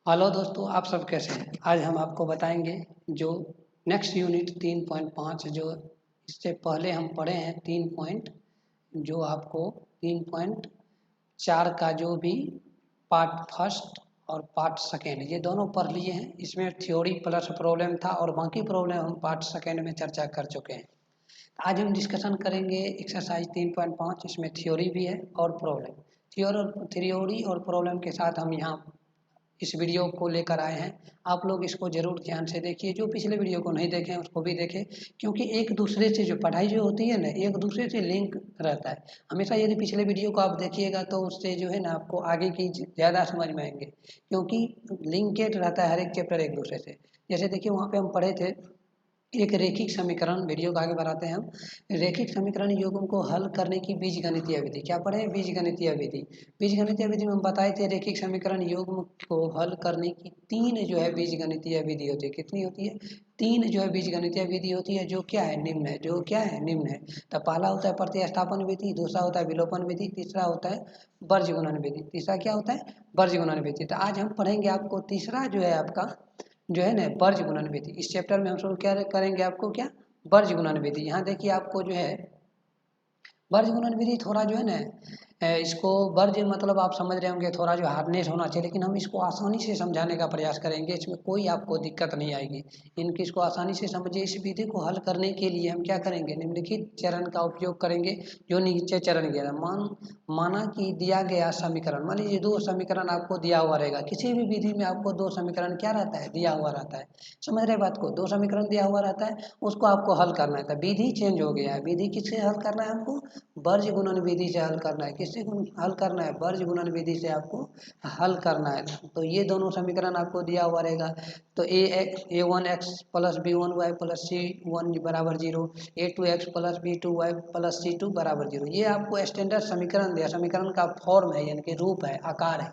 Hello दोस्तों, आप सब कैसे हैं? आज हम आपको बताएंगे जो नेक्स्ट यूनिट 3.5 जो इससे पहले हम पढ़े हैं 3 पॉइंट जो आपको 3.4 का जो भी पार्ट फर्स्ट और पार्ट सेकेंड ये दोनों पढ़ लिए हैं। इसमें थ्योरी प्लस प्रॉब्लम था और बाकी प्रॉब्लम हम पार्ट सेकेंड में चर्चा कर चुके हैं। आज हम डिस्कशन करेंगे एक्सरसाइज 3.5। इसमें थ्योरी भी है और प्रॉब्लम। थ्योरी और प्रॉब्लम के साथ हम यहाँ इस वीडियो को लेकर आए हैं। आप लोग इसको ज़रूर ध्यान से देखिए, जो पिछले वीडियो को नहीं देखें उसको भी देखें, क्योंकि एक दूसरे से जो पढ़ाई जो होती है ना, एक दूसरे से लिंक रहता है हमेशा। यदि पिछले वीडियो को आप देखिएगा तो उससे जो है ना आपको आगे की ज़्यादा समझ में आएंगे, क्योंकि लिंकेज रहता है हर एक चैप्टर एक दूसरे से। जैसे देखिए वहाँ पे हम पढ़े थे एक रेखिक समीकरण। वीडियो को आगे बढ़ाते हैं हम। रेखिक समीकरण युग्म को हल करने की बीजगणितीय विधि। क्या पढ़े? बीजगणितीय विधि। बीजगणितीय विधि में हम बताए थे रेखिक समीकरण युग्म को हल करने की तीन जो है बीजगणितीय विधि होती है। कितनी होती है? तीन जो है बीजगणितीय विधि होती है, जो क्या है? निम्न है। जो क्या है? निम्न है। तो पहला होता है प्रतिस्थापन विधि, दूसरा होता है विलोपन विधि, तीसरा होता है वर्गीकरण विधि। तीसरा क्या होता है? वर्गीकरण विधि। तो आज हम पढ़ेंगे आपको तीसरा जो है आपका जो है ना वर्ज गुणन विधि। इस चैप्टर में हम शुरू क्या करेंगे आपको? क्या? वर्ज गुणन विधि। यहाँ देखिए आपको जो है वर्ज गुणन विधि थोड़ा जो है ना इसको वर्ज मतलब आप समझ रहे होंगे थोड़ा जो हार्डनेस होना चाहिए, लेकिन हम इसको आसानी से समझाने का प्रयास करेंगे। इसमें कोई आपको दिक्कत नहीं आएगी। इनकी इसको आसानी से समझिए। इस विधि को हल करने के लिए हम क्या करेंगे? निम्नलिखित चरण का उपयोग करेंगे। जो नीचे चरण गया माना कि दिया गया समीकरण, मान लीजिए दो समीकरण आपको दिया हुआ रहेगा। किसी भी विधि में आपको दो समीकरण क्या रहता है? दिया हुआ रहता है। समझ रहे बात को? दो समीकरण दिया हुआ रहता है, उसको आपको हल करना है। तो विधि चेंज हो गया है। विधि किससे हल करना है? हमको वर्ज गुणन विधि से हल करना है। किससे हल करना है? वर्ज गुणन विधि से आपको हल करना है। तो ये दोनों समीकरण आपको दिया हुआ रहेगा। तो a1x plus b1y plus c1 बराबर 0, a2x plus b2y plus c2 बराबर 0। ये आपको स्टैंडर्ड समीकरण दिया, समीकरण का फॉर्म है, यानी कि रूप है, आकार है।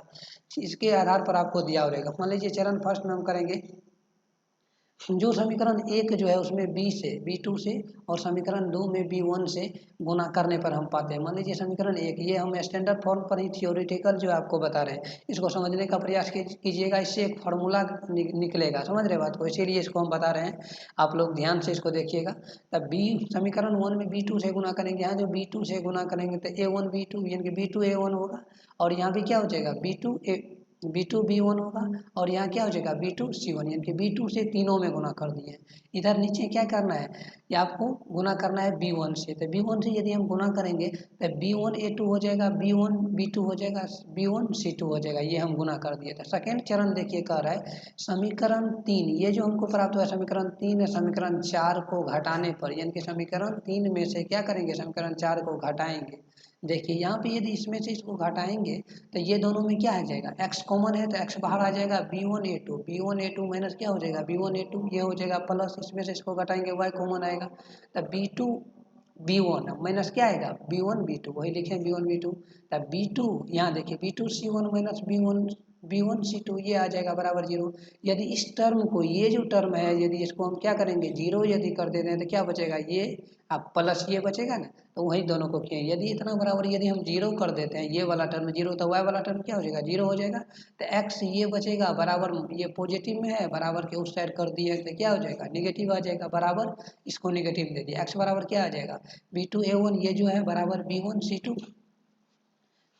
इसके आधार पर आपको दिया रहेगा। मान लीजिए चरण फर्स्ट में हम करेंगे जो समीकरण एक जो है उसमें b2 से और समीकरण दो में b1 से गुना करने पर हम पाते हैं। मान लीजिए समीकरण एक, ये हम स्टैंडर्ड फॉर्म पर ही थियोरिटिकल जो है आपको बता रहे हैं, इसको समझने का प्रयास कीजिएगा। इससे एक फार्मूला निकलेगा। समझ रहे बात को? इसीलिए इसको हम बता रहे हैं, आप लोग ध्यान से इसको देखिएगा। तब बी समीकरण वन में b2 से गुना करेंगे। यहाँ जो b2 से गुना करेंगे तो a1 b2 यानी कि b2 a1 होगा, और यहाँ भी क्या हो जाएगा? b2 b1 होगा, और यहाँ क्या हो जाएगा? b2 c1 यानी कि b2 से तीनों में गुना कर दिए। इधर नीचे क्या करना है? ये आपको गुना करना है b1 से। तो b1 से यदि हम गुना करेंगे तो b1 a2 हो जाएगा, b1 b2 हो जाएगा, b1 c2 हो जाएगा। ये हम गुना कर दिए। तो सेकेंड चरण देखिए कह रहा है समीकरण 3, ये जो हमको प्राप्त हुआ समीकरण 3 है, समीकरण 4 को घटाने पर, यानी कि समीकरण 3 में से क्या करेंगे? समीकरण 4 को घटाएंगे। देखिए यहाँ पे यदि इसमें से इसको घटाएंगे तो ये दोनों में क्या आ जाएगा? x कॉमन है तो x बाहर आ जाएगा, b1 a2 माइनस क्या हो जाएगा? b1 a2 ये हो जाएगा, प्लस इसमें से इसको घटाएंगे y कॉमन आएगा। तब b2 b1 माइनस क्या आएगा? b1 b2, वही लिखें b1 b2। तब b2 यहाँ देखिए b2 c1 minus b1 c2 ये आ जाएगा बराबर 0। यदि इस टर्म को, ये जो टर्म है, यदि इसको हम क्या करेंगे? 0 यदि कर देते हैं तो क्या बचेगा? ये अब प्लस ये बचेगा ना, तो वही दोनों को किए। यदि इतना बराबर यदि हम 0 कर देते हैं, ये वाला टर्म 0, तो y वाला टर्म क्या हो जाएगा? 0 हो जाएगा। तो x ये बचेगा बराबर, ये पॉजिटिव में है, बराबर के उस साइड कर दिए तो क्या हो जाएगा? निगेटिव आ जाएगा। बराबर इसको निगेटिव दे दिया, x बराबर क्या आ जाएगा? b2 a1 ये जो है बराबर b1 c2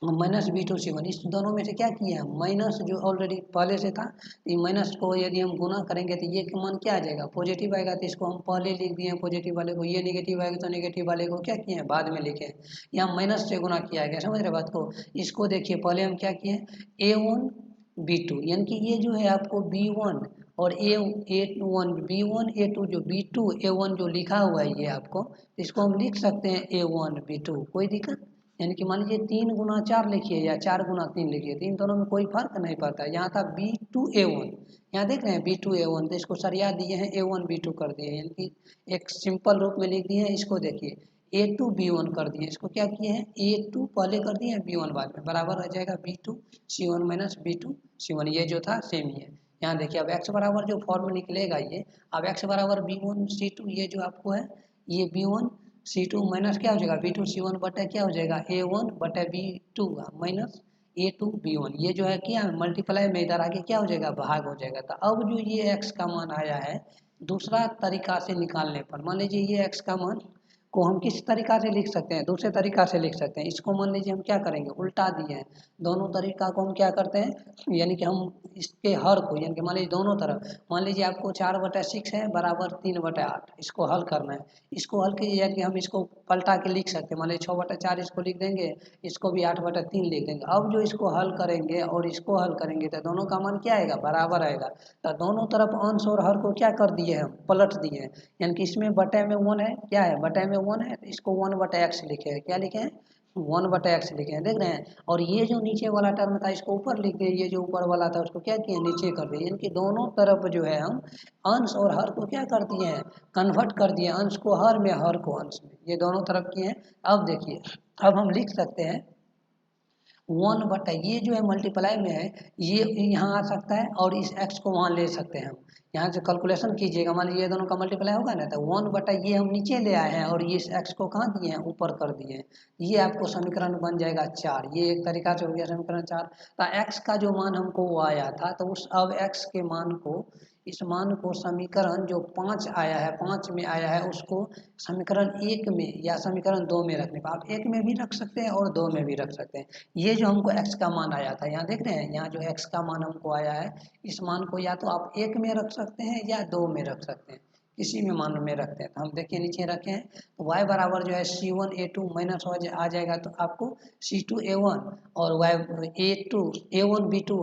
minus b2 c1। इस दोनों में से क्या किया है? माइनस जो ऑलरेडी पहले से था, ये माइनस को यदि हम गुना करेंगे तो ये मान क्या आ जाएगा? पॉजिटिव आएगा। तो इसको हम पहले लिख दिए हैं पॉजिटिव वाले को, ये निगेटिव आएगा तो निगेटिव वाले को क्या किए हैं? बाद में लिखे। यहाँ माइनस से गुना किया गया। समझ रहे बात को? इसको देखिए पहले हम क्या किए? a1 b2 यानी कि ये जो है आपको b1 और a1 जो b2 a1 जो लिखा हुआ है ये आपको, इसको हम लिख सकते हैं a1 b2, कोई दिक्कत। यानी कि मान लीजिए 3 गुना 4 लिखिए या 4 गुना 3 लिखिए, तीन दोनों में कोई फर्क नहीं पड़ता। यहाँ था b2 a1, यहाँ देख रहे हैं b2 a1, तो इसको सरिया दिए हैं a1 b2 कर दिए, यानी कि एक सिंपल रूप में लिख दिए हैं। इसको देखिए a2 b1 कर दिए, इसको क्या किए हैं? a2 पहले कर दिए हैं, b1 बाद में, बराबर रह जाएगा b2 c1 minus b2 c1, ये जो था सेम ही है। यहाँ देखिए अब x बराबर जो फॉर्म निकलेगा ये, अब x बराबर b1 c2, ये जो आपको है ये b1 c2 माइनस क्या हो जाएगा? b2 c1 बटा क्या हो जाएगा? a1 बटा b2 माइनस A2B1 ये जो है क्या मल्टीप्लाई में इधर आके क्या हो जाएगा भाग हो जाएगा। तो अब जो ये x का मान आया है दूसरा तरीका से निकालने पर, मान लीजिए ये x का मान को हम किस तरीका से लिख सकते हैं, दूसरे तरीका से लिख सकते हैं। इसको मान लीजिए हम क्या करेंगे, उल्टा दिए हैं, दोनों तरीका को हम क्या करते हैं, यानी कि हम इसके हर को यानी कि मान लीजिए दोनों तरफ, मान लीजिए आपको 4/6 है बराबर 3/8, इसको हल करना है। इसको हल कीजिए यानी कि हम इसको पलटा के लिख सकते हैं, मान लीजिए 6/4 इसको लिख देंगे, इसको भी 8/3 लिख देंगे। अब जो इसको हल करेंगे और इसको हल करेंगे तो दोनों का मान क्या आएगा, बराबर आएगा। तो दोनों तरफ अंश और हर को क्या कर दिए हम, पलट दिए हैं। यानी कि इसमें बटे में 1 है, क्या है बटे में 1 है, तो इसको 1/x लिखे हैं, क्या लिखे हैं 1/x लिखे हैं, देख रहे हैं। और ये जो नीचे वाला टर्म था इसको ऊपर लिख दिए, ये जो ऊपर वाला था उसको क्या किए नीचे कर दिए। यानी कि दोनों तरफ जो है हम अंश और हर को क्या कर दिए हैं, कन्वर्ट कर दिए, अंश को हर में हर को अंश में, ये दोनों तरफ किए हैं। अब देखिए अब हम लिख सकते हैं 1/, ये जो है मल्टीप्लाई में है, ये यहाँ आ सकता है और इस x को वहाँ ले सकते हैं हम। यहाँ से कैलकुलेशन कीजिएगा, मान लीजिए ये दोनों का मल्टीप्लाई होगा ना, तो 1/, ये हम नीचे ले आए हैं और ये इस x को कहाँ दिए हैं, ऊपर कर दिए हैं। ये आपको समीकरण बन जाएगा 4, ये एक तरीका से हो गया समीकरण 4। तो x का जो मान हमको वो आया था, तो उस अब x के मान को, इस मान को समीकरण जो 5 आया है, 5 में आया है, उसको समीकरण 1 में या समीकरण 2 में रखने पर, आप 1 में भी रख सकते हैं और 2 में भी रख सकते हैं। ये जो हमको x का मान आया था, यहाँ देख रहे हैं, यहाँ जो x का मान हमको आया है, इस मान को या तो आप 1 में रख सकते हैं या 2 में रख सकते हैं, किसी भी मान में रखते हैं। तो हम देखिए नीचे रखे हैं, तो y बराबर जो है C1A2 माइनस आ जाएगा, तो आपको C2A1 और y A1B2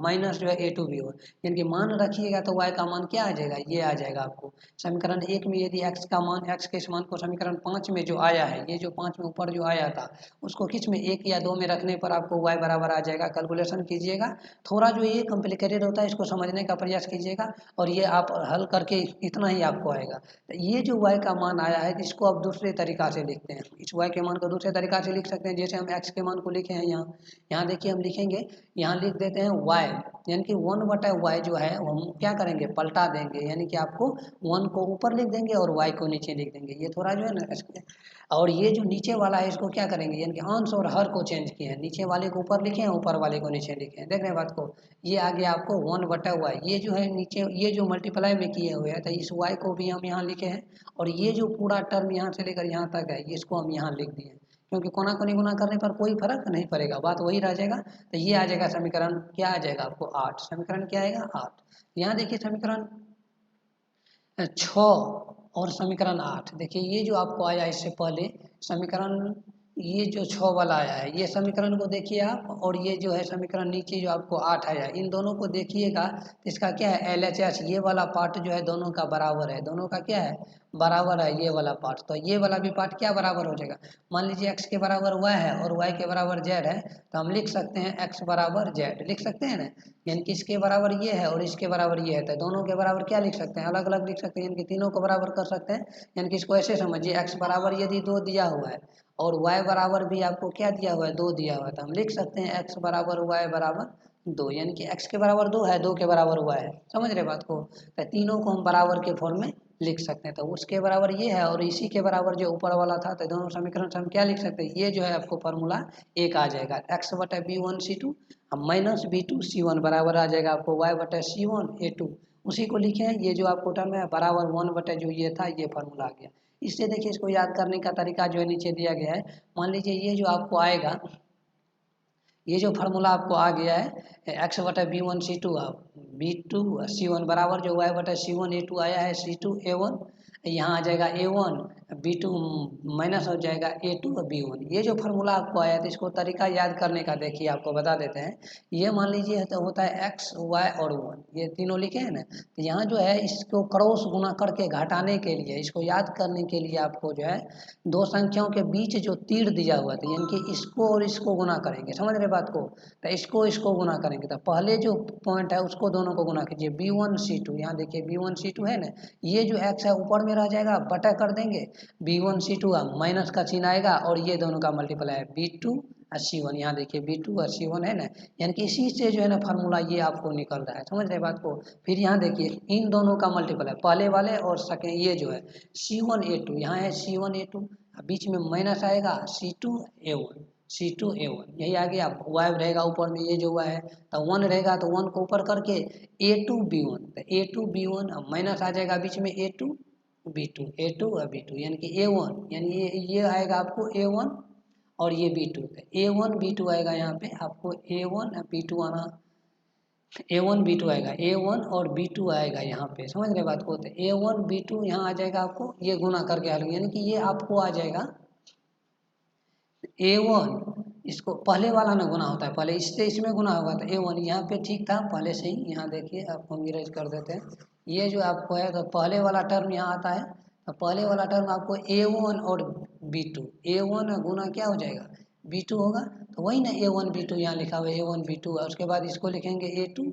माइनस जो है A2B1, यानी कि मान रखिएगा तो y का मान क्या आ जाएगा, ये आ जाएगा आपको समीकरण 1 में। यदि x का मान, x के इस मान को समीकरण 5 में जो आया है, ये जो 5 में ऊपर जो आया था, उसको किस में 1 या 2 में रखने पर आपको y बराबर आ जाएगा। कैलकुलेशन कीजिएगा, थोड़ा जो ये कॉम्प्लिकेटेड होता है इसको समझने का प्रयास कीजिएगा, और ये आप हल करके इतना ही आपको आएगा। तो ये जो y का मान आया है इसको आप दूसरे तरीका से लिखते हैं, इस y के मान को दूसरे तरीका से लिख सकते हैं। जैसे हम x के मान को लिखे हैं यहाँ, यहाँ देखिए हम लिखेंगे, यहाँ लिख देते हैं y, यानी कि 1/y जो है हम क्या करेंगे, पलटा देंगे, यानी कि आपको 1 को ऊपर लिख देंगे और y को नीचे लिख देंगे। ये थोड़ा जो है ना, और ये जो नीचे वाला है इसको क्या करेंगे, यानी कि अंश और हर को चेंज किए हैं, नीचे वाले को ऊपर लिखे हैं, ऊपर वाले को नीचे लिखे हैं, देख रहे हैं बात को। ये आ गया आपको 1/y, ये जो है नीचे, ये जो मल्टीप्लाई में किए हुए हैं, तो इस y को भी हम यहाँ लिखे हैं, और ये जो पूरा टर्म यहाँ से लेकर यहाँ तक है, इसको हम यहाँ लिख दिए, क्योंकि कोना कोनी गुना करने पर कोई फर्क नहीं पड़ेगा, बात वही रह जाएगा। तो ये आ जाएगा समीकरण, क्या आ जाएगा आपको 8, समीकरण क्या आएगा 8। यहाँ देखिए समीकरण 6 और समीकरण 8, देखिए ये जो आपको आया इससे पहले समीकरण, ये जो 6 वाला आया है, ये समीकरण को देखिए आप, और ये जो है समीकरण नीचे जो आपको 8 आया, इन दोनों को देखिएगा, तो इसका क्या है LHS, ये वाला पार्ट जो है दोनों का बराबर है, दोनों का क्या है बराबर है ये वाला पार्ट। तो ये वाला भी पार्ट क्या बराबर हो जाएगा, मान लीजिए x के बराबर y है और y के बराबर z है, तो हम लिख सकते हैं x बराबर z, लिख सकते हैं ना, यानी कि इसके बराबर ये है और इसके बराबर ये है, तो दोनों के बराबर क्या लिख सकते हैं, अलग अलग लिख सकते हैं, यानी कि तीनों को बराबर कर सकते हैं। यानी कि इसको ऐसे समझिए, x बराबर यदि 2 दिया हुआ है और y बराबर भी आपको क्या दिया हुआ है 2 दिया हुआ है, तो हम लिख सकते हैं x बराबर y बराबर 2, यानी कि x के बराबर 2 है, 2 के बराबर y है, समझ रहे बात को। तो तीनों को हम बराबर के फॉर्म में लिख सकते हैं, तो उसके बराबर ये है और इसी के बराबर जो ऊपर वाला था, तो दोनों समीकरण से हम क्या लिख सकते हैं, ये जो है आपको फार्मूला एक आ जाएगा, x/b1c2 माइनस b2c1 बराबर आ जाएगा आपको y/c1a2, उसी को लिखे हैं। ये जो आपको टर्म है बराबर 1/ जो ये था, ये फार्मूला आ गया। इससे देखिए इसको याद करने का तरीका जो है नीचे दिया गया है, मान लीजिए ये जो आपको आएगा, ये जो फार्मूला आपको आ गया है x/b1c2 b2c1 बराबर जो y/c1a2 आया है c2a1, यहाँ आ जाएगा a1 b2 माइनस हो जाएगा a2 और b1। ये जो फार्मूला आपको आया था इसको तरीका याद करने का देखिए आपको बता देते हैं। ये मान लीजिए तो होता है x y और 1, ये तीनों लिखे हैं ना, तो यहाँ जो है इसको क्रॉस गुना करके घटाने के लिए, इसको याद करने के लिए आपको जो है दो संख्याओं के बीच जो तीर दिया हुआ था, यानी कि इसको और इसको गुना करेंगे, समझ रहे बात को। तो इसको गुना करेंगे, तो पहले जो पॉइंट है उसको दोनों को गुना कीजिए, b1c2, यहाँ देखिए b1c2 है ना, ये जो x है ऊपर में रह जाएगा, बटा कर देंगे, b1c2 माइनस का चिन्ह आएगा और ये दोनों का मल्टीप्लाई है b2 और c1, यहाँ देखिए b2 और c1 है ना, यानी कि इसी से जो है ना फार्मूला ये आपको निकल रहा है, समझ रहे बात को। फिर यहाँ देखिए इन दोनों का मल्टीप्लाई पहले वाले और सेकेंड, ये जो है c1a2, यहाँ है c1a2, बीच में माइनस आएगा c2a1, C2A1 यही आ गया। वाई रहेगा ऊपर में, ये जो हुआ है तो 1 रहेगा तो 1 को ऊपर करके A2B1, तो A2B1 माइनस आ जाएगा बीच में A2B2, A2 और B2 यानी कि A1, यानी ये आएगा आपको A1 और ये B2, तो A1 B2 आएगा यहाँ पे आपको A1 B2 आना, A1 B2 आएगा, A1 और B2 आएगा यहाँ पे, समझ रहे बात को। तो A1 B2 यहाँ आ जाएगा आपको, ये गुना करके आ यानी कि ये आपको आ जाएगा A1, इसको पहले वाला ना गुना होता है, पहले इससे इसमें गुना होगा तो A1 यहाँ पे ठीक था पहले से ही। यहाँ देखिए आपको हम इरेज कर देते हैं, ये जो आपको है तो पहले वाला टर्म यहाँ आता है, तो पहले वाला टर्म आपको A1 और B2, A1 गुना क्या हो जाएगा B2 होगा, तो वही ना A1 B2 यहाँ लिखा हुआ है A1 B2, और उसके बाद इसको लिखेंगे A2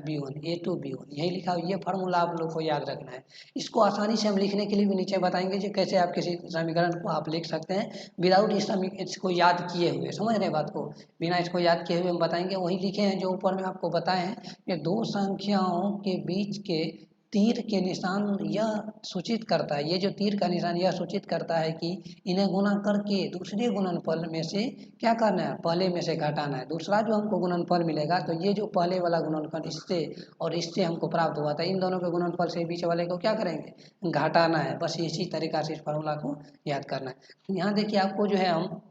B1, A2 B1 यही लिखा हुआ। ये फार्मूला आप लोग को याद रखना है। इसको आसानी से हम लिखने के लिए भी नीचे बताएंगे जो कैसे आप किसी समीकरण को आप लिख सकते हैं विदाउट इसको याद किए हुए, समझ रहे बात को, बिना इसको याद किए हुए हम बताएंगे। वही लिखे हैं जो ऊपर में आपको बताए हैं कि दो संख्याओं के बीच के तीर के निशान यह सूचित करता है, ये जो तीर का निशान यह सूचित करता है कि इन्हें गुणा करके दूसरे गुणनफल में से क्या करना है, पहले में से घटाना है। दूसरा जो हमको गुणनफल मिलेगा तो ये जो पहले वाला गुणनफल इससे और इससे हमको प्राप्त हुआ था, इन दोनों के गुणनफल से बीच वाले को क्या करेंगे, घटाना है। बस इसी तरीका से इस फॉर्मूला को याद करना है। यहाँ देखिए आपको जो है हम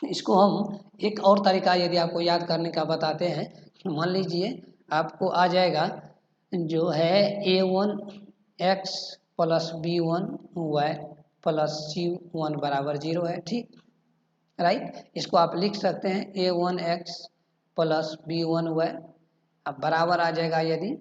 इसको हम एक और तरीका यदि आपको याद करने का बताते हैं, मान लीजिए आपको आ जाएगा जो है A1x plus B1y plus C1 बराबर 0 है, ठीक राइट। इसको आप लिख सकते हैं A1x प्लस B1y, अब बराबर आ जाएगा यदि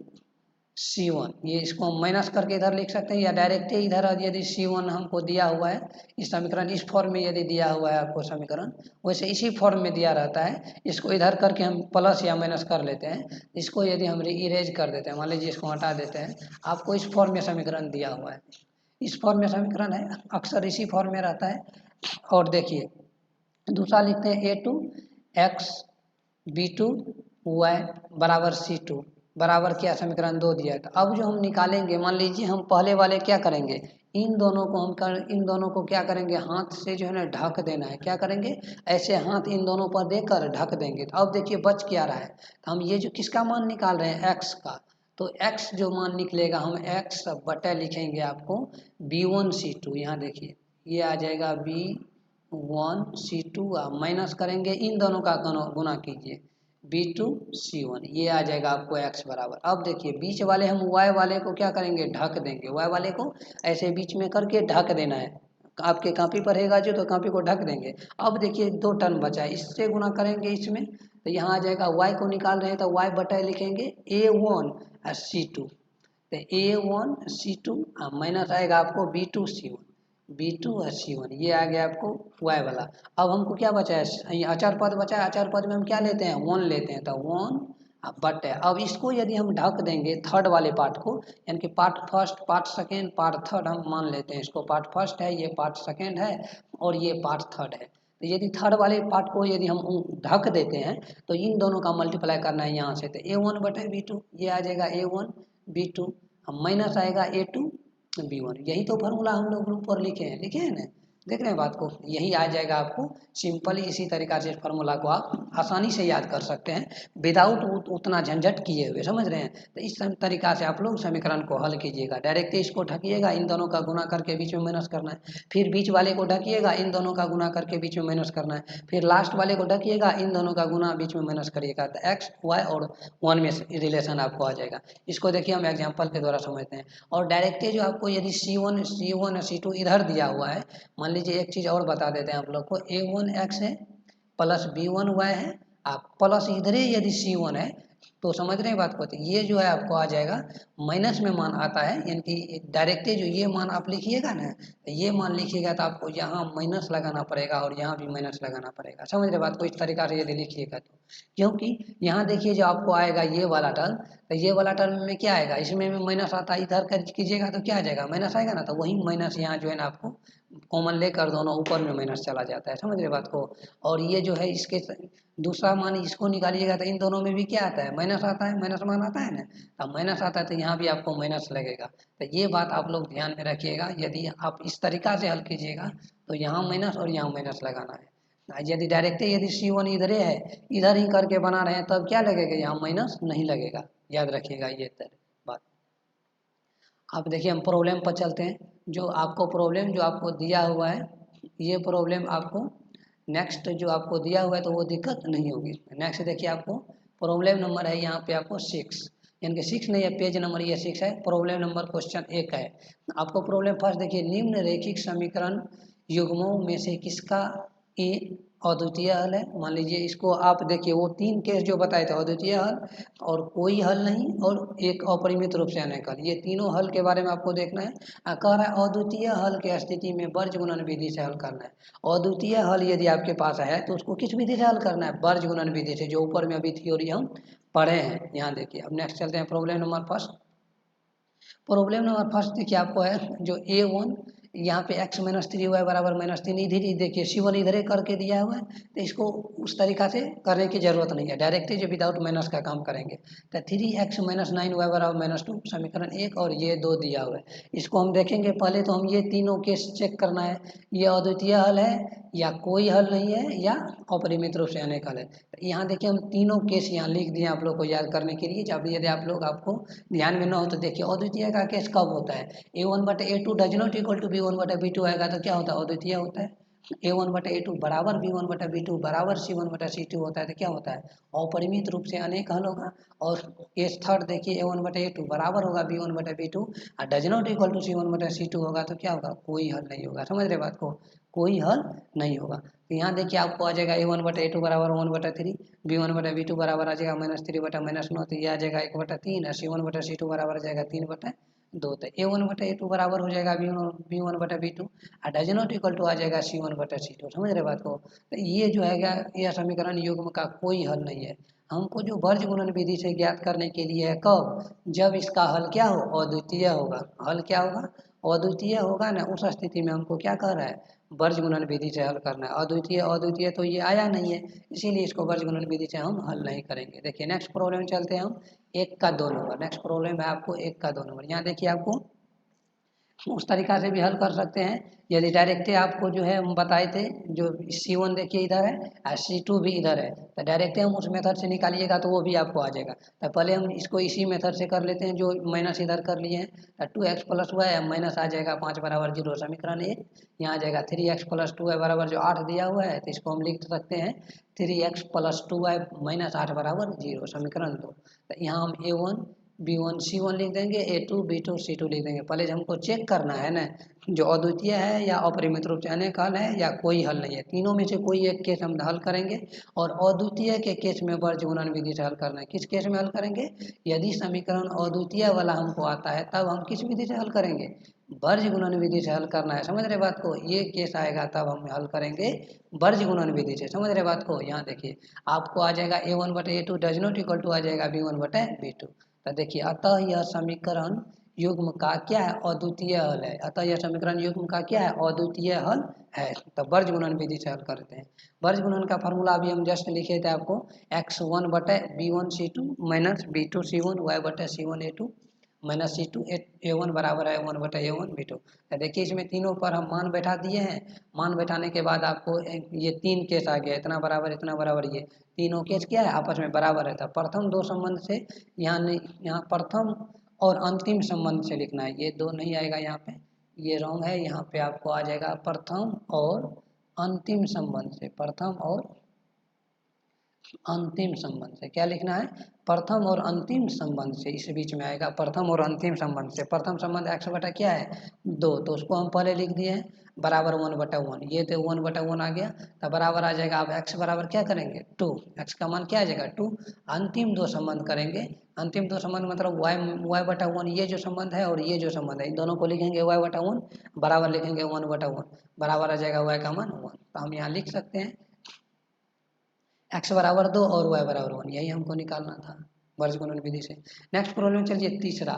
C1, ये इसको हम माइनस करके इधर लिख सकते हैं या डायरेक्ट इधर यदि C1 हमको दिया हुआ है इस समीकरण, इस फॉर्म में यदि दिया हुआ है आपको समीकरण, वैसे इसी फॉर्म में दिया रहता है, इसको इधर करके हम प्लस या माइनस कर लेते हैं। इसको यदि हम इरेज कर देते हैं, मान लीजिए इसको हटा देते हैं, आपको इस फॉर्म में समीकरण दिया हुआ है, इस फॉर्म में समीकरण है, अक्सर इसी फॉर्म में रहता है। और देखिए दूसरा लिखते हैं A2x B2y बराबर C2 बराबर क्या समीकरण 2 दिया है। तो अब जो हम निकालेंगे, मान लीजिए हम पहले वाले क्या करेंगे, इन दोनों को इन दोनों को क्या करेंगे, हाथ से जो है ना ढक देना है, क्या करेंगे ऐसे हाथ इन दोनों पर देकर ढक देंगे। तो अब देखिए बच क्या रहा है, तो हम ये जो किसका मान निकाल रहे हैं x का, तो x जो मान निकलेगा हम x बटे लिखेंगे आपको B1C2, यहाँ देखिए ये आ जाएगा B1C2 माइनस करेंगे इन दोनों का गुना कीजिए B2C1, ये आ जाएगा आपको x बराबर। अब देखिए बीच वाले हम y वाले को क्या करेंगे, ढक देंगे, y वाले को ऐसे बीच में करके ढक देना है, आपके कॉपी पर रहेगा जो तो कॉपी को ढक देंगे। अब देखिए दो टर्म बचा है, इससे गुना करेंगे इसमें, तो यहाँ आ जाएगा y को निकाल रहे हैं तो y बटे लिखेंगे A1C2, तो A1C2 माइनस आएगा आपको B2C1 ये आ गया आपको y वाला। अब हमको क्या बचा है, अचार पद बचा है, अचार पद में हम क्या लेते हैं 1 लेते हैं, तो 1 बटे, अब इसको यदि हम ढक देंगे थर्ड वाले पार्ट को, यानी कि part first part second part third हम मान लेते हैं, इसको पार्ट फर्स्ट है, ये पार्ट सेकेंड है और ये पार्ट थर्ड है। तो यदि थर्ड वाले पार्ट को यदि हम ढक देते हैं तो इन दोनों का मल्टीप्लाई करना है यहाँ से, तो A1 बटे B2 ये आ जाएगा A1 B2, हम माइनस आएगा A2 B1, यही तो फार्मूला हम लोग ऊपर लिखे हैं ना, देख रहे हैं बात को, यही आ जाएगा आपको सिंपली। इसी तरीका से फार्मूला को आप आसानी से याद कर सकते हैं विदाउट उतना झंझट किए हुए, समझ रहे हैं। तो इस तरीका से आप लोग समीकरण को हल कीजिएगा, डायरेक्ट इसको ढकिएगा, इन दोनों का गुना करके बीच में माइनस करना है, फिर बीच वाले को ढकिएगा, इन दोनों का गुना करके बीच में माइनस करना है, फिर लास्ट वाले को ढकिएगा, इन दोनों का गुना बीच में माइनस करिएगा, तो एक्स वाई और 1 में रिलेशन आपको आ जाएगा। इसको देखिए हम एग्जाम्पल के द्वारा समझते हैं। और डायरेक्ट जो आपको यदि C1 C2 इधर दिया हुआ है, मान लीजिए एक चीज़ और बता देते हैं आप लोग को, A1x है प्लस B1y है, आप प्लस इधर ही यदि C1 है तो समझ रहे हैं बात को, तो ये जो है आपको आ जाएगा माइनस में मान आता है, यानी कि डायरेक्ट जो ये मान आप लिखिएगा ना, तो ये मान लिखिएगा तो आपको यहाँ माइनस लगाना पड़ेगा और यहाँ भी माइनस लगाना पड़ेगा, समझ रहे बात को। इस तरीका से यदि लिखिएगा तो, क्योंकि यहाँ देखिए जो आपको आएगा ये वाला टर्म, तो ये वाला टर्म में क्या आएगा, इसमें भी माइनस आता है, इधर कर कीजिएगा तो क्या आ जाएगा माइनस आएगा ना, तो वही माइनस यहाँ जो है ना आपको कॉमन लेकर दोनों ऊपर में माइनस चला जाता है, समझ रहे बात को। और ये जो है इसके दूसरा मान इसको निकालिएगा तो इन दोनों में भी क्या आता है माइनस आता है, माइनस मान आता है ना, अब माइनस आता है तो यहाँ भी आपको माइनस लगेगा। तो ये बात आप लोग ध्यान में रखिएगा, यदि आप इस तरीका से हल कीजिएगा तो यहाँ माइनस और यहाँ माइनस लगाना है, यदि डायरेक्ट यदि C1 इधर है, इधर ही करके बना रहे हैं, तब क्या लगेगा, यहाँ माइनस नहीं लगेगा, याद रखिएगा ये बात। अब देखिए हम प्रॉब्लम पर चलते हैं। जो आपको प्रॉब्लम जो आपको दिया हुआ है, ये प्रॉब्लम आपको नेक्स्ट जो आपको दिया हुआ है तो वो दिक्कत नहीं होगी। नेक्स्ट देखिए आपको प्रॉब्लम नंबर है यहाँ पे आपको 6, यानी कि 6 नहीं है, पेज नंबर ये 6 है, प्रॉब्लम नंबर क्वेश्चन 1 है। आपको प्रॉब्लम फर्स्ट देखिए, निम्न रेखिक समीकरण युग्मों में से किसका ए अद्वितीय हल है। मान लीजिए इसको आप देखिए, वो 3 केस जो बताए थे, अद्वितीय हल और कोई हल नहीं और एक अपरिमित रूप से अनेक हल, ये तीनों हल के बारे में आपको देखना है। कह रहा है अद्वितीय हल के स्थिति में वर्ज गुणन विधि से हल करना है। अद्वितीय हल यदि आपके पास है तो उसको किस विधि से हल करना है, वर्ज गुणन विधि से, जो ऊपर में अभी थ्योरी हम पढ़े हैं। यहाँ देखिए, अब नेक्स्ट चलते हैं problem number first. Problem number first देखिए आपको है जो A1, यहाँ पे x माइनस 3y बराबर -3, इधर ही देखिए C1 इधर ही करके दिया हुआ है, तो इसको उस तरीका से करने की जरूरत नहीं है, डायरेक्ट ही जो विदाउट माइनस का काम करेंगे। तो 3x माइनस 9y बराबर -2 समीकरण 1 और ये 2 दिया हुआ है। इसको हम देखेंगे, पहले तो हम ये तीनों केस चेक करना है, ये अद्वितीय हल है या कोई हल नहीं है या अपरिमित रूप से अनेक हल है। यहाँ देखिए हम तीनों केस यहाँ लिख दिए आप लोग को याद करने के लिए। जब यदि आप लोग आपको ध्यान में न हो तो देखिए, अद्वितीय का केस कब होता है, A1/A2 does not equal to B1/B2 आएगा तो क्या होता है, अद्वितीय होता है। A1/A2 बराबर B1/B2 बराबर C1/C2 होता है तो क्या होता है, अपरिमित रूप से अनेक हल होगा। और केस थर्ड देखिए, A1/A2 बराबर होगा B1/B2 और does not equal to C1/C2 होगा तो क्या होगा, कोई हल नहीं होगा। समझ रहे बात को, कोई हल नहीं होगा। तो यहाँ देखिए आपको आ जाएगा A1/A2 बराबर 1/3, B1/B2 बराबर आ जाएगा -3/-9, तो ये आ जाएगा 1/3 और C1/C2 बराबर आ जाएगा 3/2। तो A1/A2 बराबर हो जाएगा B1/B2 और डज नॉट इक्वल टू आ जाएगा C1/C2। समझ रहे बात को। तो ये जो है यह समीकरण युग्म का कोई हल नहीं है। हमको जो वर्ज गुणन विधि से ज्ञात करने के लिए है, कब, जब इसका हल क्या हो, अद्वितीय होगा। हल क्या होगा, अद्वितीय होगा ना, उस स्थिति में हमको क्या कर रहा है, वर्ज गुणन विधि से हल करना है। अद्वितीय अद्वितीय तो ये आया नहीं है, इसीलिए इसको वर्ज गुणन विधि से हम हल नहीं करेंगे। देखिए नेक्स्ट प्रॉब्लम चलते हैं हम 1 का 2 नंबर। नेक्स्ट प्रॉब्लम है आपको 1 का 2 नंबर। यहाँ देखिए आपको उस तरीका से भी हल कर सकते हैं, यदि डायरेक्ट आपको जो है हम बताए थे, जो C1 देखिए इधर है और C2 भी इधर है, तो डायरेक्ट हम उस मेथड से निकालिएगा तो वो भी आपको आ जाएगा। तो पहले हम इसको इसी मेथड से कर लेते हैं, जो माइनस इधर कर लिए हैं, तो 2x + y माइनस आ जाएगा 5 बराबर 0 समीकरण 1। यहाँ आ जाएगा 3x + 2y बराबर जो 8 दिया हुआ है, तो इसको हम लिख सकते हैं 3x + 2y - 8 बराबर 0 समीकरण 2। तो यहाँ हम A1 B1 C1 लिख देंगे, A2 B2 C2 लिख देंगे। पहले हमको चेक करना है ना, जो अद्वितीय है या अपरिमित रूप से अनेक हल है या कोई हल नहीं है, तीनों में से कोई एक केस हम हल करेंगे। और अद्वितीय के केस में वर्ज गुणन विधि से हल करना है। किस केस में हल करेंगे, यदि समीकरण अद्वितीय वाला हमको आता है तब हम किस विधि से हल करेंगे, वर्ज गुणन विधि से हल करना है। समझ रहे बात को, ये केस आएगा तब हम हल करेंगे वर्ज गुणन विधि से। समझ रहे बात को। यहाँ देखिए आपको आ जाएगा A1/A2 does not equal to आ जाएगा B1/B2। तो देखिए, अतः यह समीकरण युग्म का क्या है, अद्वितीय हल है। अतः यह समीकरण युग्म का क्या है, अद्वितीय हल है। तो वर्ज गुणन विधि से हल करते हैं। वर्ज गुणन का फॉर्मूला अभी हम जस्ट लिखे थे आपको, x1/B1C2 - B2C1 y/C1A2 -C2 A1 बराबर है 1/A1B2। तो देखिए इसमें तीनों पर हम मान बैठा दिए हैं। मान बैठाने के बाद आपको ये 3 केस आ गया, इतना बराबर, ये तीनों केस क्या है, आपस में बराबर रहता है। प्रथम दो संबंध से यहाँ नहीं, यहाँ प्रथम और अंतिम संबंध से लिखना है, ये 2 नहीं आएगा यहाँ पे, ये रॉन्ग है। यहाँ पे आपको आ जाएगा प्रथम और अंतिम संबंध से, प्रथम और अंतिम संबंध से। क्या लिखना है, प्रथम और अंतिम संबंध से, इस बीच में आएगा प्रथम और अंतिम संबंध से। प्रथम संबंध x बटा क्या है 2, तो उसको हम पहले लिख दिए हैं बराबर 1/1, ये तो 1/1 आ गया, तो बराबर आ जाएगा। अब x बराबर क्या करेंगे 2, x का मान क्या आ जाएगा 2। अंतिम दो संबंध करेंगे, अंतिम दो संबंध मतलब y/1, ये जो संबंध है और ये जो संबंध है, इन दोनों को लिखेंगे y/1 बराबर लिखेंगे 1/1, बराबर आ जाएगा y का मान 1। तो हम यहाँ लिख सकते हैं x बराबर 2 और y बराबर 1, यही हमको निकालना था वर्ज गुणन विधि से। नेक्स्ट प्रॉब्लम चलिए तीसरा,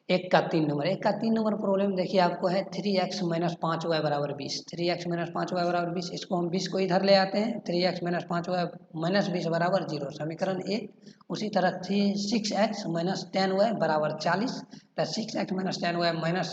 1 का 3 नंबर। 1 का 3 नंबर प्रॉब्लम देखिए आपको है 3x - 5y बराबर 20। 3x - 5y बराबर 20, इसको हम 20 को इधर ले आते हैं, 3x - 5y - 20 बराबर 0 समीकरण 1। उसी तरह 6x - 10y बराबर 40, तो 6x - 10y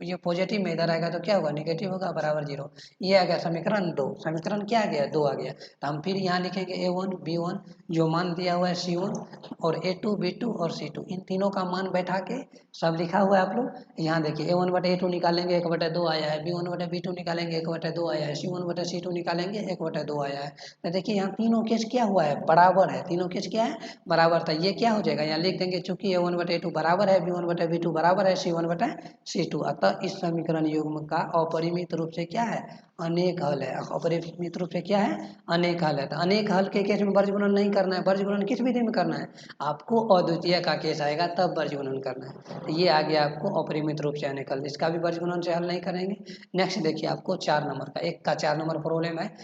ये पॉजिटिव में इधर आएगा तो क्या होगा, नेगेटिव होगा, बराबर 0। ये आ गया समीकरण 2। समीकरण क्या आ गया, 2 आ गया। तो हम फिर यहाँ लिखेंगे A1 B1 जो मान दिया हुआ है C1 और A2 B2 और C2, इन तीनों का मान बैठा के सब लिखा हुआ है आप लोग। यहाँ देखिए A1 बटे A2 निकालेंगे 1/2 आया है, B1 बटे B2 निकालेंगे 1/2 आया है, C1 बटे C2 निकालेंगे 1/2 आया है। तो देखिए यहाँ तीनों केस क्या हुआ है, बराबर है, तीनों केस क्या है, बराबर था। ये क्या हो जाएगा, यहाँ लिख देंगे चूंकि A1 बटे A2 बराबर है, B1 बटे B2 बराबर है, C1 बटे C2, अतः इस समीकरण युग्म का अपरिमित रूप से क्या है, अनेक हल है। अपरिमित रूप से क्या है, अनेक हल है। तो अनेक हल के केस में वर्ज गुणन नहीं करना है, वर्ज गुणन किस विधि में करना है, आपको अद्वितीय का केस आएगा तब वर्ज गुणन करना है। तो ये आ गया आपको अपरिमित रूप से अनेक हल, इसका भी वर्ज गुणन से हल नहीं करेंगे। नेक्स्ट देखिए आपको 4 नंबर का, एक का 4 नंबर प्रॉब्लम है।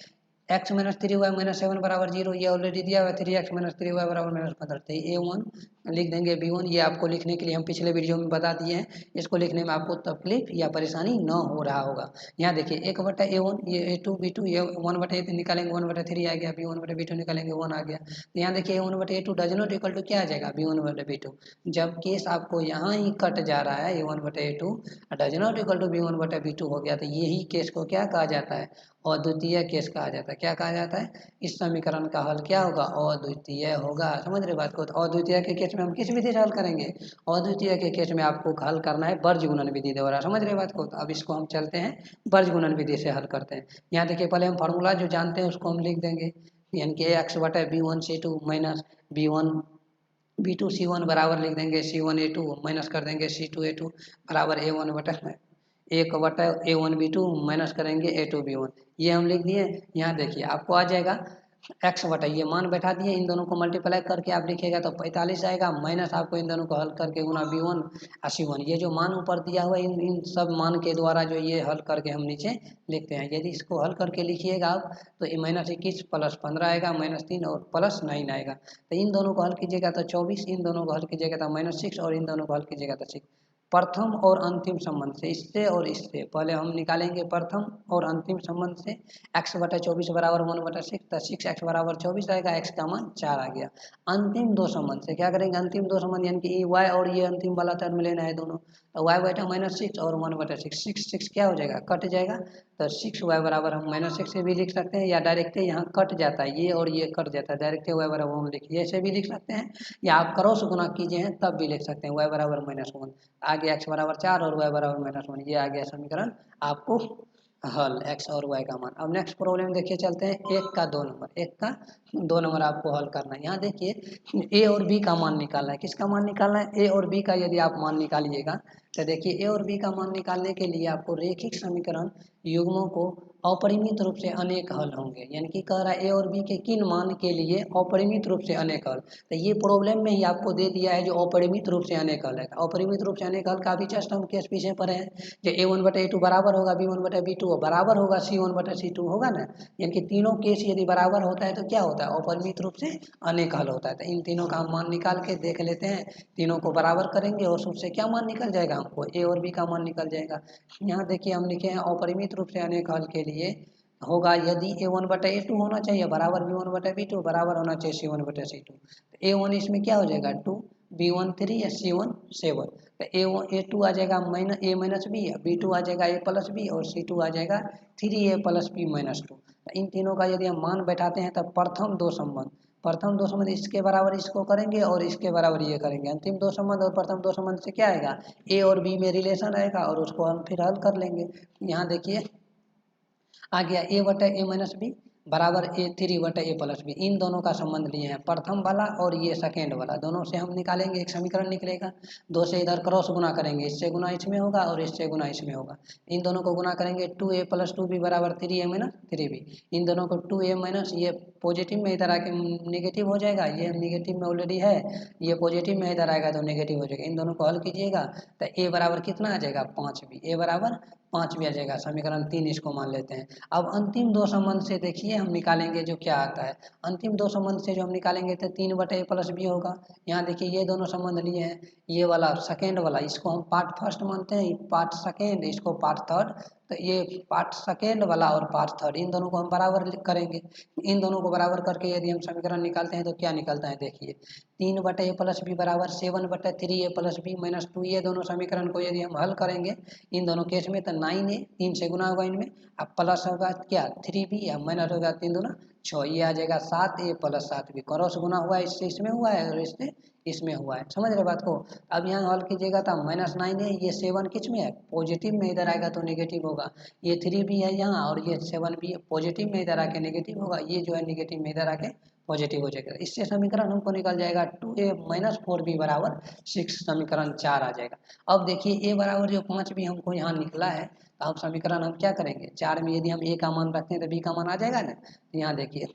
एक्स माइनस 3y माइनस 7 बराबर 0, ये ऑलरेडी दिया हुआ है। 3x माइनस 3y बराबर -15। तो A1 लिख देंगे, B1 ये आपको लिखने के लिए हम पिछले वीडियो में बता दिए हैं, इसको लिखने में आपको तकलीफ या परेशानी न हो रहा होगा। यहाँ देखिए 1/A1, ये A2 B2, ये 1/A निकालेंगे 1/3 आ गया, B1/B2 निकालेंगे 1 आ गया। तो यहाँ देखिए A1/A2 does not equal to क्या आ जाएगा, B1/B2। जब केस आपको यहाँ ही कट जा रहा है A1/A2 does not equal to B1/B2 हो गया, तो यही केस को क्या कहा जाता है, अद्वितीय केस कहा जाता है। क्या कहा जाता है, इस समीकरण का हल क्या होगा, अद्वितीय होगा। समझ रहे बात को। तो अद्वितीय के केस में हम किस विधि से हल करेंगे, अद्वितीय के केस में आपको हल करना है वर्ज गुणन विधि द्वारा। समझ रहे बात को। तो अब इसको हम चलते हैं वर्ज गुणन विधि से हल करते हैं। यहाँ देखिए पहले हम फार्मूला जो जानते हैं उसको हम लिख देंगे, यानी कि x/B1 C2 minus B1 B2 C1 बराबर लिख देंगे C1 A2 माइनस कर देंगे C2 A2 बराबर A1/A1 B2 माइनस करेंगे A2 B1। ये हम लिख दिए। यहाँ देखिए आपको आ जाएगा x/, ये मान बैठा दिए, इन दोनों को मल्टीप्लाई करके आप लिखिएगा तो 45 आएगा, माइनस आपको इन दोनों को हल करके गुना B1 और C1, ये जो मान ऊपर दिया हुआ है इन सब मान के द्वारा जो ये हल करके हम नीचे लिखते हैं। यदि इसको हल करके लिखिएगा आप तो ये -21 + 15 आएगा, -3 और +9 आएगा। तो इन दोनों को हल कीजिएगा तो 24, इन दोनों को हल कीजिएगा तो -6 और इन दोनों को हल कीजिएगा तो 6। प्रथम और अंतिम संबंध से, इससे और इससे पहले हम निकालेंगे प्रथम और अंतिम संबंध से x/24 बराबर 1/6, तो 6x बराबर 24 आएगा, x का मान 4 आ गया। अंतिम दो संबंध से क्या करेंगे, अंतिम दो संबंध यानी कि y और ये अंतिम वाला टर्म लेना है दोनों, तो y/-6 और 1/6, 6 क्या हो जाएगा, कट जाएगा। तो 6y बराबर हम -6 से भी लिख सकते हैं, या डायरेक्ट यहाँ कट जाता है, ये और ये कट जाता है, डायरेक्ट y बराबर हम लिखिए ऐसे भी लिख सकते हैं, या आप क्रॉस गुना कीजिए हैं तब भी लिख सकते हैं y बराबर -1। आ गया x बराबर 4 और y बराबर -1, ये आ गया समीकरण आपको हल x और y का मान। अब नेक्स्ट प्रॉब्लम देखिए चलते हैं, 1 का 2 नंबर, 1 का 2 नंबर आपको हल करना है। यहाँ देखिए a और b का मान निकालना है। किसका मान निकालना है, a और b का यदि आप मान निकालिएगा तो देखिए a और b का मान निकालने के लिए आपको रेखिक समीकरण युग्मों को अपरिमित रूप से अनेक हल होंगे, यानी कि कह रहा है a और b के किन मान के लिए अपरिमित रूप से अनेक हल। तो ये प्रॉब्लम में ही आपको दे दिया है जो अपरिमित रूप से अनेक हल है। अपरिमित रूप से अनेक हल का भी जस्ट हम केस पीछे पढ़े हैं, जो A1/A2 बराबर होगा B1/B2 बराबर होगा C1/C2 होगा ना, यानी कि तीनों केस यदि बराबर होता है तो क्या होता है, अपरिमित रूप से अनेक हल होता है। तो इन तीनों का हम मान निकाल के देख लेते हैं, तीनों को बराबर करेंगे और उससे क्या मान निकल जाएगा, हमको a और b का मान निकल जाएगा। यहाँ देखिए हम लिखे हैं अपरिमित रूप से अनेक हल के लिए होगा यदि A1/A2 होना चाहिए बराबर B1/B2 बराबर होना चाहिए C1/C2। A1 इसमें क्या हो जाएगा 2, B1 3 या C1 7। तो A2 आ जाएगा A-B, B2 आ जाएगा A+B और C2 आ जाएगा 3A+B-2। इन तीनों का यदि हम मान बैठाते हैं तब प्रथम दो संबंध इसके बराबर इसको करेंगे और इसके बराबर ये करेंगे। अंतिम दो संबंध और प्रथम दो संबंध से क्या आएगा, ए और बी में रिलेशन आएगा और उसको हम फिर हल कर लेंगे। यहाँ देखिए आ गया A/A-B बराबर A3/A+B, इन दोनों का संबंध लिए हैं, प्रथम वाला और ये सेकेंड वाला, दोनों से हम निकालेंगे एक समीकरण निकलेगा। 2 से इधर क्रॉस गुना करेंगे, इससे गुना इसमें होगा और इससे गुना इसमें होगा। इन दोनों को गुना करेंगे 2A + 2B बराबर 3A-3B। इन दोनों को 2A- ये पॉजिटिव में इधर आके नेगेटिव हो जाएगा, ये नेगेटिव में ऑलरेडी है, ये पॉजिटिव में इधर आएगा तो नेगेटिव हो जाएगा। इन दोनों को हल कीजिएगा तो A बराबर कितना आ जाएगा 5B, A बराबर 5B आ जाएगा। समीकरण 3 इसको मान लेते हैं। अब अंतिम दो संबंध से देखिए हम निकालेंगे जो क्या आता है। अंतिम दो संबंध से जो हम निकालेंगे तो 3/A+B होगा। यहाँ देखिए ये दोनों संबंध लिए हैं, ये वाला सेकेंड वाला इसको हम पार्ट फर्स्ट मानते हैं, पार्ट सेकेंड इसको पार्ट थर्ड तो ये पार्ट सेकेंड वाला और पार्ट थर्ड इन दोनों को हम बराबर करेंगे। इन दोनों को बराबर करके यदि हम समीकरण निकालते हैं तो क्या निकलता है देखिए, 3/a+b बराबर 7/3a+b-2, ये दोनों समीकरण को यदि हम हल करेंगे इन दोनों केस में तो 9a 3 से गुना होगा इनमें, अब प्लस होगा क्या 3b या माइनस होगा 3 दूना 6, ये आ जाएगा 7a+7b, क्रॉस गुना हुआ है, इससे इसमें हुआ है और इससे इसमें हुआ है, समझ रहे बात को। अब यहाँ हल कीजिएगा तो -9 है, ये 7 किस में है पॉजिटिव में, इधर आएगा तो नेगेटिव होगा, ये 3b है यहाँ और ये 7b पॉजिटिव में इधर आके नेगेटिव होगा, ये जो है नेगेटिव में इधर आके पॉजिटिव हो जाएगा। इससे समीकरण हमको निकल जाएगा 2a-4b बराबर 6, समीकरण 4 आ जाएगा। अब देखिए a बराबर जो 5b हमको यहाँ निकला है, तो अब समीकरण हम क्या करेंगे, 4 में यदि हम a का मान रखते हैं तो b का मान आ जाएगा ना, तो यहाँ देखिए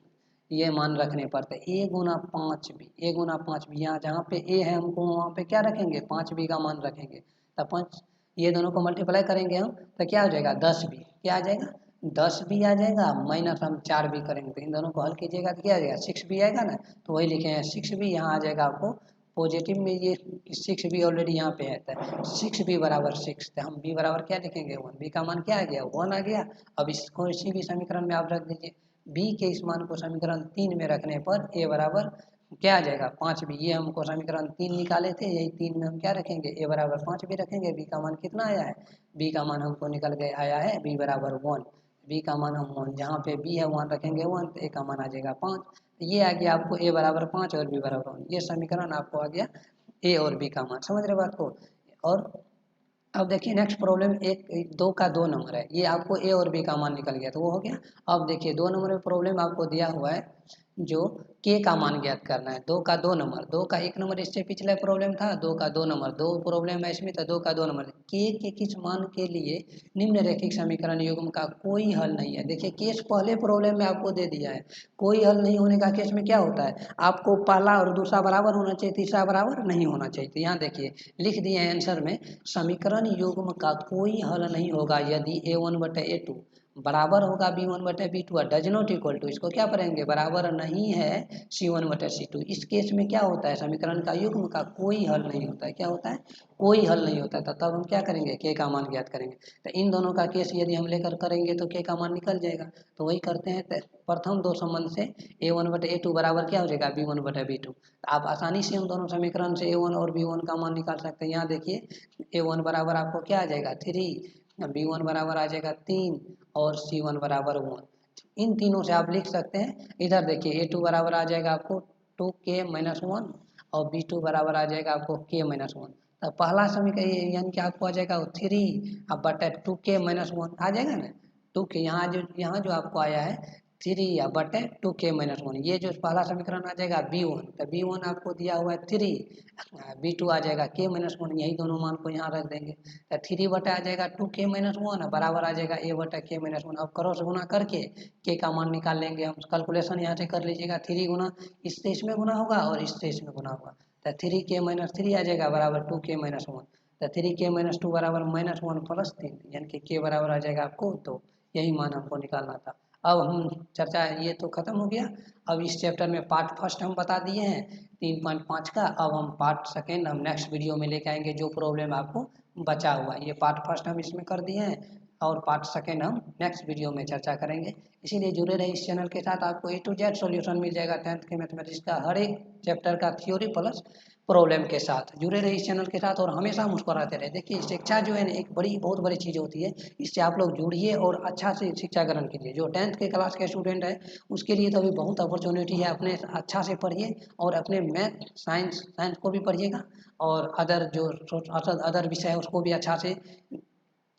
ये मान रखने पर तो a गुना 5b, यहाँ जहाँ पे a है हमको वहाँ पे क्या रखेंगे 5b का मान रखेंगे, तो 5 ये दोनों को मल्टीप्लाई करेंगे हम तो क्या हो जाएगा 10b, क्या आ जाएगा 10b आ जाएगा, माइनस हम 4b करेंगे तो इन दोनों को हल कीजिएगा तो क्या आ जाएगा 6b आएगा ना, तो वही लिखे हैं 6b, यहाँ आ जाएगा आपको पॉजिटिव में, ये 6b ऑलरेडी यहाँ पे है तो 6b बराबर 6, तो हम b बराबर क्या लिखेंगे 1, b का मान क्या आ गया 1 आ गया। अब इसको इसी भी समीकरण में आप रख दीजिए, b के इस मान को समीकरण 3 में रखने पर a बराबर क्या आ जाएगा 5b, ये हमको समीकरण 3 निकाले थे, यही 3 में हम क्या रखेंगे a बराबर 5b रखेंगे, b का मान कितना आया है, b का मान हमको निकल गया आया है b बराबर 1, b का मान हम 1 जहाँ पे b है वहाँ रखेंगे 1, तो a का मान आ जाएगा 5, ये आ गया आपको a बराबर 5 और b बराबर 1, ये समीकरण आपको आ गया a और b का मान, समझ रहे बात को। और अब देखिए नेक्स्ट प्रॉब्लम 2 नंबर है, ये आपको ए और बी का मान निकल गया तो वो हो गया। अब देखिए 2 नंबर में प्रॉब्लम आपको दिया हुआ है जो के का मान ज्ञात करना है, 2 नंबर, 1 नंबर इससे पिछला प्रॉब्लम था, 2 नंबर, 2 प्रॉब्लम है इसमें तो 2 नंबर, के किस मान के लिए निम्नरेखिक समीकरण युग्म का कोई हल नहीं है। देखिए केस पहले प्रॉब्लम में आपको दे दिया है, कोई हल नहीं होने का केस में क्या होता है, आपको पहला और दूसरा बराबर होना चाहिए, तीसरा बराबर नहीं होना चाहिए, तो यहाँ देखिए लिख दिए हैं आंसर में, समीकरण युग्म का कोई हल नहीं होगा यदि a1/a2 बराबर होगा b1/b2 does not equal to, इसको क्या पढ़ेंगे बराबर नहीं है c1/c2, इस केस में क्या होता है समीकरण का युग्म का कोई हल नहीं होता है, क्या होता है कोई हल नहीं होता है, तो तब हम क्या करेंगे के का मान ज्ञात करेंगे, तो इन दोनों का केस यदि हम लेकर करेंगे तो के का मान निकल जाएगा, तो वही करते हैं। तो प्रथम दो संबंध से a1/a2 बराबर क्या हो जाएगा b1/b2, आप आसानी से हम दोनों समीकरण से a1 और b1 का मान निकाल सकते हैं। यहाँ देखिए a1 बराबर आपको क्या आ जाएगा 3, b1 बराबर आ जाएगा 3 और c1 बराबर 1, इन तीनों से आप लिख सकते हैं। इधर देखिए a2 बराबर आ जाएगा आपको 2k-1 और b2 बराबर आ जाएगा आपको k-1, तो पहला समीकरण यानी कि आपको आ जाएगा 3 अब बटा 2k-1 आ जाएगा ना, 2k यहाँ जो आपको आया है 3 या बटे 2k-1, ये जो पहला समीकरण आ जाएगा b1, तो b1 आपको दिया हुआ है 3, b2 आ जाएगा k-1, यही दोनों मान को यहाँ रख देंगे, तो 3 बटा आ जाएगा 2k-1 बराबर आ जाएगा a बटा k-1, अब क्रॉस गुना करके k का मान निकाल लेंगे हम, कैलकुलेशन यहाँ से कर लीजिएगा, 3 गुना इससे इसमें गुना होगा और इससे इसमें गुना होगा, तो 3k-3 आ जाएगा बराबर 2k-1, तो 3k-2 बराबर -1 + 3 यानी कि k बराबर आ जाएगा आपको 2, यही मान हमको निकालना था। अब हम चर्चा ये तो खत्म हो गया, अब इस चैप्टर में पार्ट फर्स्ट हम बता दिए हैं 3.5 का, अब हम पार्ट सेकेंड हम नेक्स्ट वीडियो में लेके आएंगे, जो प्रॉब्लम आपको बचा हुआ है, ये पार्ट फर्स्ट हम इसमें कर दिए हैं और पार्ट सेकेंड हम नेक्स्ट वीडियो में चर्चा करेंगे, इसीलिए जुड़े रहे इस चैनल के साथ, आपको A to Z सॉल्यूशन मिल जाएगा 10th के मैथमेटिक्स का, हर एक चैप्टर का थ्योरी प्लस प्रॉब्लम के साथ। जुड़े रहे इस चैनल के साथ और हमेशा मुस्कुराते रहे। देखिए शिक्षा जो है ना एक बहुत बड़ी चीज़ होती है, इससे आप लोग जुड़िए और अच्छा से शिक्षा ग्रहण कीजिए। जो 10th के क्लास के स्टूडेंट है उसके लिए तो अभी बहुत अपॉर्चुनिटी है, अपने अच्छा से पढ़िए और अपने मैथ साइंस को भी पढ़िएगा और अदर विषय है उसको भी अच्छा से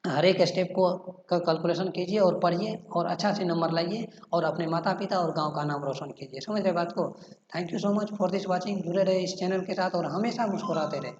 हर एक स्टेप को का कैलकुलेशन कीजिए और पढ़िए और अच्छा से नंबर लाइए और अपने माता पिता और गांव का नाम रोशन कीजिए। समझ रहे बात को। Thank you so much for this watching. जुड़े रहे इस चैनल के साथ और हमेशा मुस्कुराते रहे।